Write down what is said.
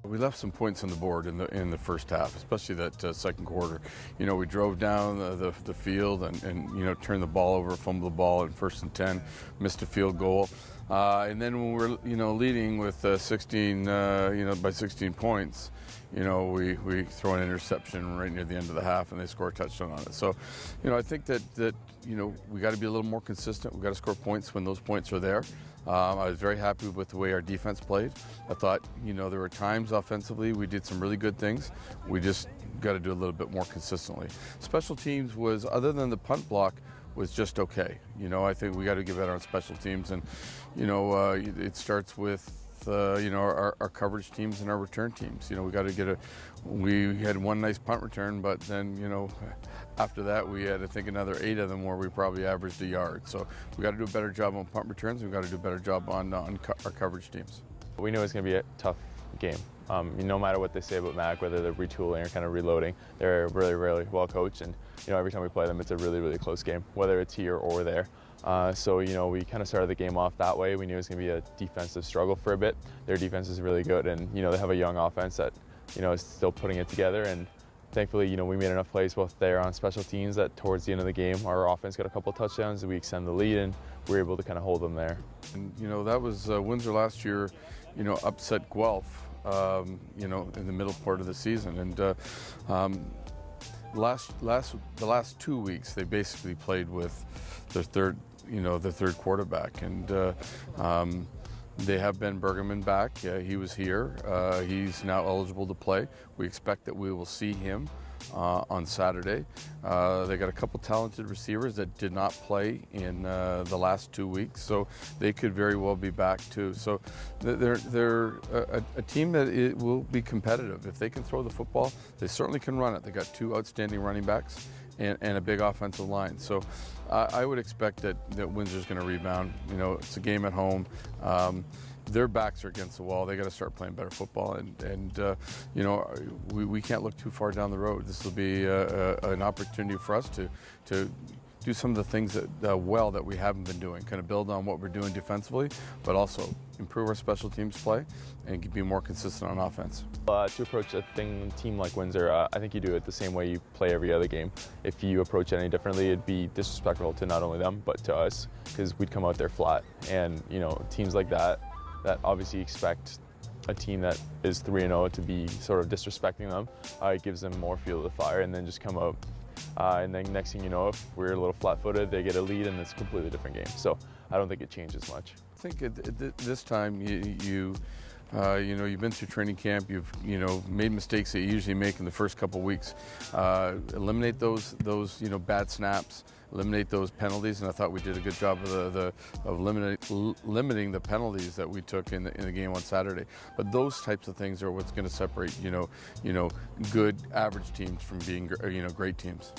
We left some points on the board in the first half, especially that second quarter. You know, we drove down the field and you know, turned the ball over, fumbled the ball in 1st and 10, missed a field goal. And then when we're, you know, leading with 16, you know, by 16 points, you know, we throw an interception right near the end of the half and they score a touchdown on it. So, you know, I think that you know, we got to be a little more consistent. We got to score points when those points are there. I was very happy with the way our defense played. I thought, you know, there were times offensively we did some really good things. We just got to do a little bit more consistently. Special teams was, other than the punt block, was just okay. You know, I think we got to get better on special teams, and you know, it starts with you know, our coverage teams and our return teams. You know, we got to get we had one nice punt return, but then, you know, after that we had, I think, another 8 of them where we probably averaged a yard. So we got to do a better job on punt returns. We've got to do a better job on our coverage teams. We knew it was going to be a tough game. No matter what they say about Mac, whether they're retooling or kind of reloading, they're really, really well coached, and you know, every time we play them, it's a really, really close game, whether it's here or there. So, you know, we kind of started the game off that way. We knew it was going to be a defensive struggle for a bit. Their defense is really good, and, you know, they have a young offense that, you know, is still putting it together. And thankfully, you know, we made enough plays both there on special teams that towards the end of the game, our offense got a couple of touchdowns and we extended the lead, and we were able to kind of hold them there. And, you know, that was Windsor last year, you know, upset Guelph, you know, in the middle part of the season. And the last 2 weeks, they basically played with their third quarterback, and they have Ben Bergerman back. He was here. He's now eligible to play. We expect that we will see him on Saturday. They got a couple talented receivers that did not play in the last 2 weeks, so they could very well be back too. So they're a team that will be competitive. If they can throw the football, they certainly can run it. They got 2 outstanding running backs and a big offensive line. So I would expect that Windsor's going to rebound. You know, it's a game at home. Their backs are against the wall. They got to start playing better football, and you know, we can't look too far down the road. This will be an opportunity for us to do some of the things that we haven't been doing, kind of build on what we're doing defensively, but also improve our special teams play and be more consistent on offense. To approach a team like Windsor, I think you do it the same way you play every other game. If you approach it any differently, it'd be disrespectful to not only them, but to us, because we'd come out there flat. And, you know, teams like that obviously expect a team that is 3-0 to be sort of disrespecting them. It gives them more fuel to the fire, and then just come out. And then next thing you know, if we're a little flat-footed, they get a lead, and it's a completely different game. So I don't think it changes much. I think at this time you know, you've been through training camp. You've, you know, made mistakes that you usually make in the first couple of weeks. Eliminate those you know, bad snaps. Eliminate those penalties, and I thought we did a good job of limiting the penalties that we took in the game on Saturday. But those types of things are what's going to separate, you know, good average teams from being, you know, great teams.